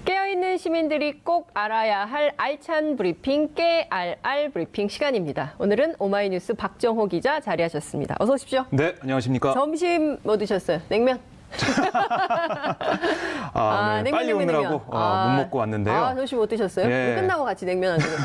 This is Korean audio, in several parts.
깨어있는 시민들이 꼭 알아야 할 알찬 브리핑, 깨알알 브리핑 시간입니다. 오늘은 오마이뉴스 박정호 기자 자리하셨습니다. 어서 오십시오. 네, 안녕하십니까. 점심 뭐 드셨어요? 냉면? 네, 냉면, 빨리 냉면, 오느라고 냉면. 못 먹고 왔는데요. 점심 못 드셨어요? 예. 끝나고 같이 냉면 안 드세요?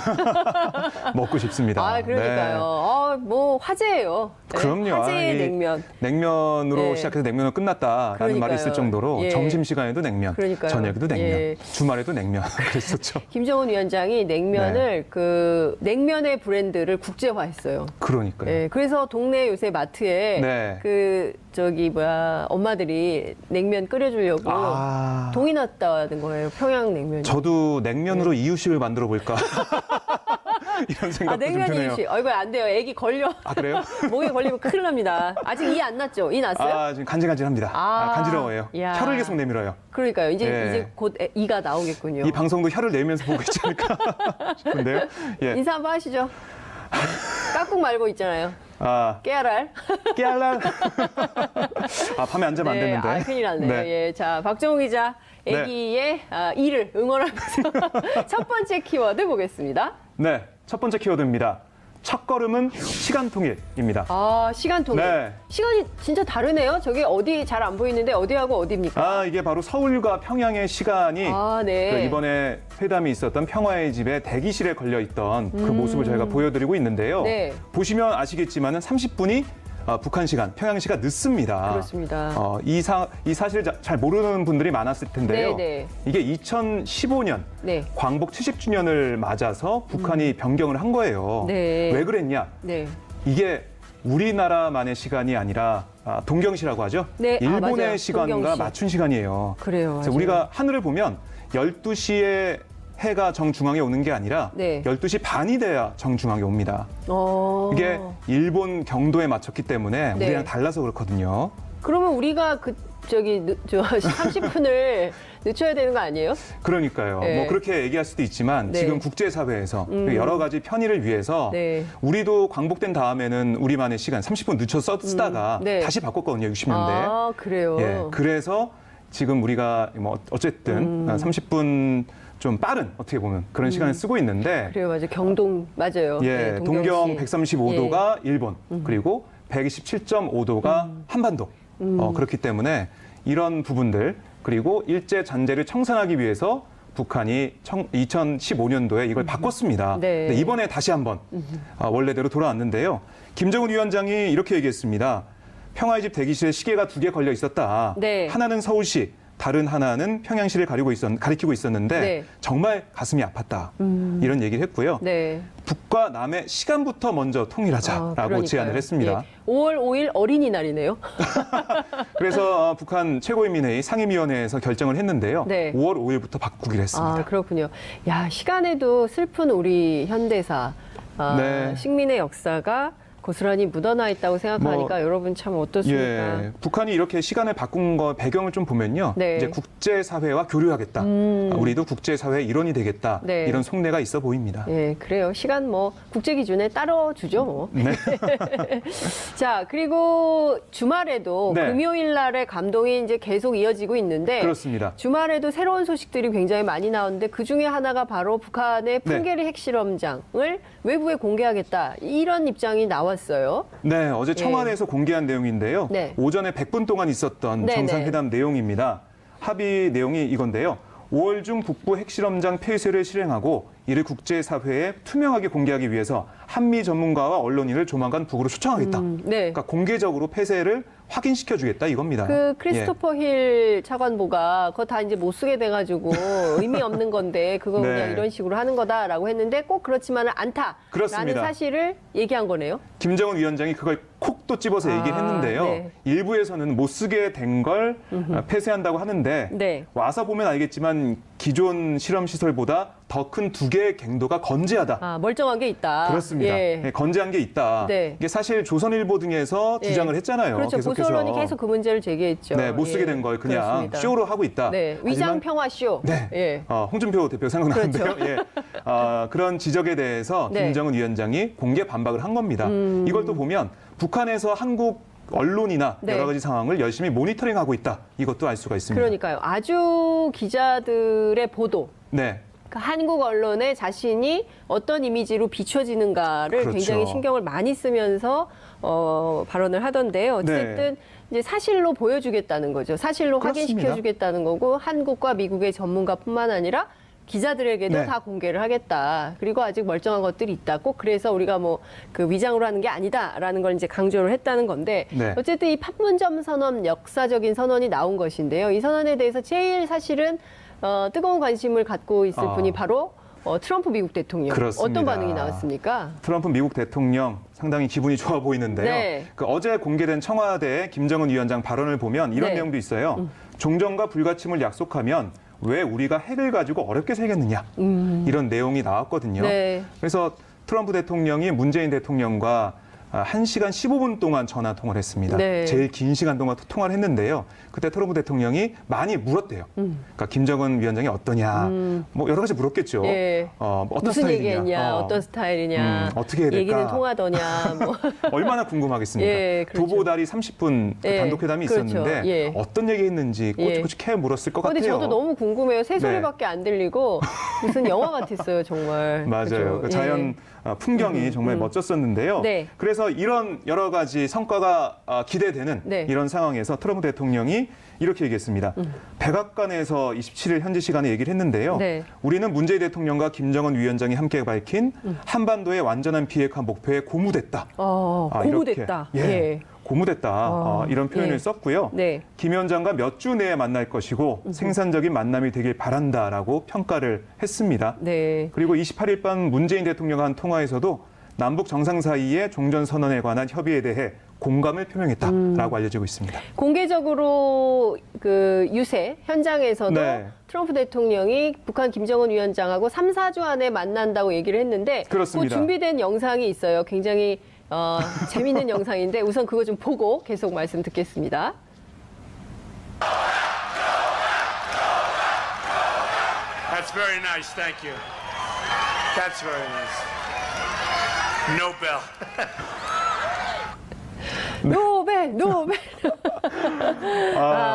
먹고 싶습니다. 그러니까요. 뭐 화제예요. 네, 그럼요. 화제의 냉면. 냉면으로 예. 시작해서 냉면은 끝났다라는 그러니까요. 말이 있을 정도로 예. 점심시간에도 냉면, 그러니까요. 저녁에도 냉면, 예. 주말에도 냉면 그랬었죠. 김정은 위원장이 냉면을 냉면의 브랜드를 국제화했어요. 그러니까요. 네, 그래서 동네 요새 마트에 엄마들이 냉면 끓여주려고 동이 났다는 거예요. 평양냉면이. 저도 냉면으로 이유식을 만들어 볼까 이런 생각도 좀 냉면 드네요. 이유식. 이거 안 돼요. 애기 걸려. 그래요? 목에 걸리면 큰일 납니다. 아직 이 안 났죠? 이 났어요? 지금 간질간질합니다. 간지러워요. 야. 혀를 계속 내밀어요. 그러니까요. 이제 곧 이가 나오겠군요. 이 방송도 혀를 내면서 보고 있지 않을까 싶은데요. 예. 인사 한번 하시죠. 깍꿍 말고 있잖아요. 깨알알. 깨알알. 밤에 앉으면 안 되는데. 큰일 났네요. 네. 예, 자, 박정호 기자, 애기의 일을 응원하면서 첫 번째 키워드 보겠습니다. 네, 첫 번째 키워드입니다. 첫 걸음은 시간 통일입니다. 시간 통일. 네. 시간이 진짜 다르네요. 저게 어디 잘 안 보이는데 어디하고 어디입니까? 이게 바로 서울과 평양의 시간이 이번에 회담이 있었던 평화의 집에 대기실에 걸려 있던 그 모습을 저희가 보여드리고 있는데요. 네. 보시면 아시겠지만은 30분이 북한 시간, 평양 시간 늦습니다. 그렇습니다. 이 사실 잘 모르는 분들이 많았을 텐데요. 네. 이게 2015년 광복 70주년을 맞아서 북한이 변경을 한 거예요. 네. 왜 그랬냐? 이게 우리나라만의 시간이 아니라 동경시라고 하죠. 네. 일본의 맞아요. 시간과 동경시. 맞춘 시간이에요. 그래요. 그래서 우리가 하늘을 보면 12시에 해가 정중앙에 오는 게 아니라 12시 반이 돼야 정중앙에 옵니다. 이게 일본 경도에 맞췄기 때문에 우리랑 달라서 그렇거든요. 그러면 우리가 30분을 늦춰야 되는 거 아니에요? 그러니까요. 뭐 그렇게 얘기할 수도 있지만 지금 국제사회에서 여러 가지 편의를 위해서 우리도 광복된 다음에는 우리만의 시간 30분 늦춰 쓰다가 다시 바꿨거든요. 60년대. 그래요? 예, 그래서 지금 우리가 뭐 어쨌든 30분 좀 빠른 어떻게 보면 그런 시간을 쓰고 있는데 그래요, 맞아요. 경동 맞아요. 예, 동경 135도가 일본 그리고 127.5도가 한반도. 그렇기 때문에 이런 부분들 그리고 일제 잔재를 청산하기 위해서 북한이 2015년도에 이걸 바꿨습니다. 근데 이번에 다시 한번 원래대로 돌아왔는데요. 김정은 위원장이 이렇게 얘기했습니다. 평화의 집 대기실에 시계가 2개 걸려 있었다. 하나는 서울시, 다른 하나는 평양시를 가리키고 있었는데 정말 가슴이 아팠다. 이런 얘기를 했고요. 북과 남의 시간부터 먼저 통일하자라고 제안을 했습니다. 5월 5일 어린이날이네요. 그래서 북한 최고인민회의 상임위원회에서 결정을 했는데요. 5월 5일부터 바꾸기로 했습니다. 그렇군요. 야, 시간에도 슬픈 우리 현대사, 식민의 역사가 고스란히 묻어나 있다고 생각하니까 여러분 참 어떻습니까? 예, 북한이 이렇게 시간을 바꾼 거 배경을 좀 보면요. 이제 국제사회와 교류하겠다. 우리도 국제사회의 일원이 되겠다. 이런 속내가 있어 보입니다. 예, 그래요. 시간 국제 기준에 따라주죠. 자, 그리고 주말에도 금요일 날의 감동이 이제 계속 이어지고 있는데 그렇습니다. 주말에도 새로운 소식들이 굉장히 많이 나오는데 그중에 하나가 바로 북한의 풍계리 핵실험장을 외부에 공개하겠다. 이런 입장이 나왔어요. 네, 어제 청와대에서 공개한 내용인데요. 오전에 100분 동안 있었던 정상회담 내용입니다. 합의 내용이 이건데요. 5월 중 북부 핵실험장 폐쇄를 실행하고 이를 국제사회에 투명하게 공개하기 위해서 한미 전문가와 언론인을 조만간 북으로 초청하겠다. 그러니까 공개적으로 폐쇄를 확인시켜주겠다 이겁니다. 크리스토퍼 힐 차관보가 그거 다 이제 못 쓰게 돼가지고 의미 없는 건데 그거 그냥 이런 식으로 하는 거다라고 했는데 꼭 그렇지만은 않다라는 사실을 얘기한 거네요. 김정은 위원장이 그걸 콕 또 집어서 얘기했는데요. 일부에서는 못 쓰게 된 걸 폐쇄한다고 하는데 와서 보면 알겠지만 기존 실험시설보다 더 큰 2개의 갱도가 건재하다. 멀쩡한 게 있다. 그렇습니다. 건재한 게 있다. 이게 사실 조선일보 등에서 주장을 했잖아요. 그렇죠. 보수 언론이 계속 그 문제를 제기했죠. 못 쓰게 된 걸 그냥 쇼로 하고 있다. 위장 평화 쇼. 홍준표 대표 생각나는데요. 그런 지적에 대해서 김정은 위원장이 공개 반박을 한 겁니다. 이걸 또 보면 북한에서 한국 언론이나 네. 여러 가지 상황을 열심히 모니터링하고 있다. 이것도 알 수가 있습니다. 그러니까요. 아주 기자들의 보도. 네. 한국 언론에 자신이 어떤 이미지로 비춰지는가를 그렇죠. 굉장히 신경을 많이 쓰면서 발언을 하던데요. 어쨌든 네. 이제 사실로 보여주겠다는 거죠. 사실로 그렇습니다. 확인시켜주겠다는 거고 한국과 미국의 전문가뿐만 아니라 기자들에게도 네. 다 공개를 하겠다. 그리고 아직 멀쩡한 것들이 있다. 꼭 그래서 우리가 뭐 그 위장으로 하는 게 아니다라는 걸 이제 강조를 했다는 건데 네. 어쨌든 이 판문점 선언 역사적인 선언이 나온 것인데요. 이 선언에 대해서 제일 사실은 뜨거운 관심을 갖고 있을 분이 바로 트럼프 미국 대통령. 그렇습니다. 어떤 반응이 나왔습니까? 트럼프 미국 대통령 상당히 기분이 좋아 보이는데요. 네. 그 어제 공개된 청와대 김정은 위원장 발언을 보면 이런 네. 내용도 있어요. 종전과 불가침을 약속하면 왜 우리가 핵을 가지고 어렵게 살겠느냐. 이런 내용이 나왔거든요. 네. 그래서 트럼프 대통령이 문재인 대통령과 1시간 15분 동안 전화 통화를 했습니다. 네. 제일 긴 시간 동안 통화를 했는데요. 그때 트럼프 대통령이 많이 물었대요. 그러니까 김정은 위원장이 어떠냐, 뭐 여러 가지 물었겠죠. 예. 어떤 무슨 스타일이냐, 얘기했냐, 어떤 스타일이냐, 어떻게 해야 될까? 얘기는 통하더냐, 뭐. 얼마나 궁금하겠습니까? 예, 그렇죠. 도보다리 30분 그 예, 단독회담이 그렇죠. 있었는데 예. 어떤 얘기했는지 꼬치꼬치 캐 물었을 것 같아요. 근데 저도 너무 궁금해요. 새소리밖에 네. 안 들리고 무슨 영화 같았어요, 정말. 맞아요. 그죠? 그 자연 풍경이 정말 멋졌었는데요. 네. 그래서 이런 여러 가지 성과가 기대되는 네. 이런 상황에서 트럼프 대통령이 이렇게 얘기했습니다. 백악관에서 27일 현지 시간에 얘기를 했는데요. 네. 우리는 문재인 대통령과 김정은 위원장이 함께 밝힌 한반도의 완전한 비핵화 목표에 고무됐다. 고무됐다. 이렇게, 예. 고무됐다. 이런 표현을 예. 썼고요. 네. 김 위원장과 몇 주 내에 만날 것이고 생산적인 만남이 되길 바란다라고 평가를 했습니다. 네. 그리고 28일 밤 문재인 대통령과 한 통화에서도 남북 정상 사이의 종전선언에 관한 협의에 대해 공감을 표명했다라고 알려지고 있습니다. 공개적으로 그 유세 현장에서도 네. 트럼프 대통령이 북한 김정은 위원장하고 3, 4주 안에 만난다고 얘기를 했는데 그렇습니다. 그 준비된 영상이 있어요. 굉장히 재미있는 영상인데 우선 그거 좀 보고 계속 말씀 듣겠습니다. That's very nice. Thank you. That's very nice. Nobel. 노벨.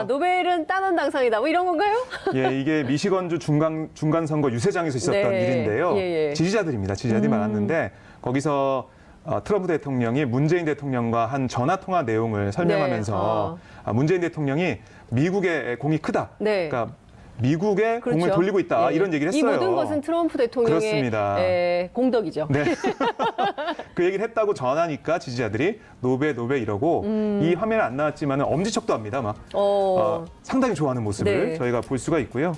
노벨은 딴원 당상이다. 뭐 이런 건가요? 예, 이게 미시건주 중간 선거 유세장에서 있었던 네. 일인데요. 예. 지지자들입니다. 지지자들이 많았는데 거기서 트럼프 대통령이 문재인 대통령과 한 전화 통화 내용을 설명하면서 문재인 대통령이 미국의 공이 크다. 네. 그러니까 미국의 그렇죠. 공을 돌리고 있다. 예. 이런 얘기를 이 했어요. 모든 것은 트럼프 대통령의 그렇습니다. 공덕이죠. 네. 그 얘기를 했다고 전하니까 지지자들이 노벨 이러고 이 화면에 안 나왔지만 엄지척도 합니다. 막 상당히 좋아하는 모습을 네. 저희가 볼 수가 있고요.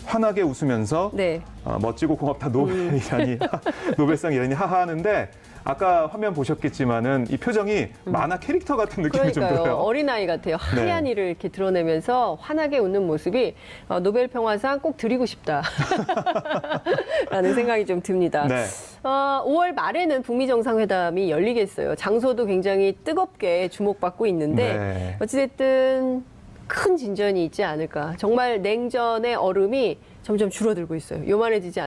환하게 웃으면서 네. 멋지고 고맙다 노벨이라니 노벨상이라니 하하 하는데 아까 화면 보셨겠지만은 이 표정이 만화 캐릭터 같은 느낌이 좀 그러니까요. 들어요. 어린아이 같아요. 하얀 이를 이렇게 드러내면서 환하게 웃는 모습이 노벨 평화상 꼭 드리고 싶다. 라는 생각이 좀 듭니다. 네. 5월 말에는 북미 정상회담이 열리겠어요. 장소도 굉장히 뜨겁게 주목받고 있는데 네. 어찌됐든 큰 진전이 있지 않을까. 정말 냉전의 얼음이 점점 줄어들고 있어요. 요만해지지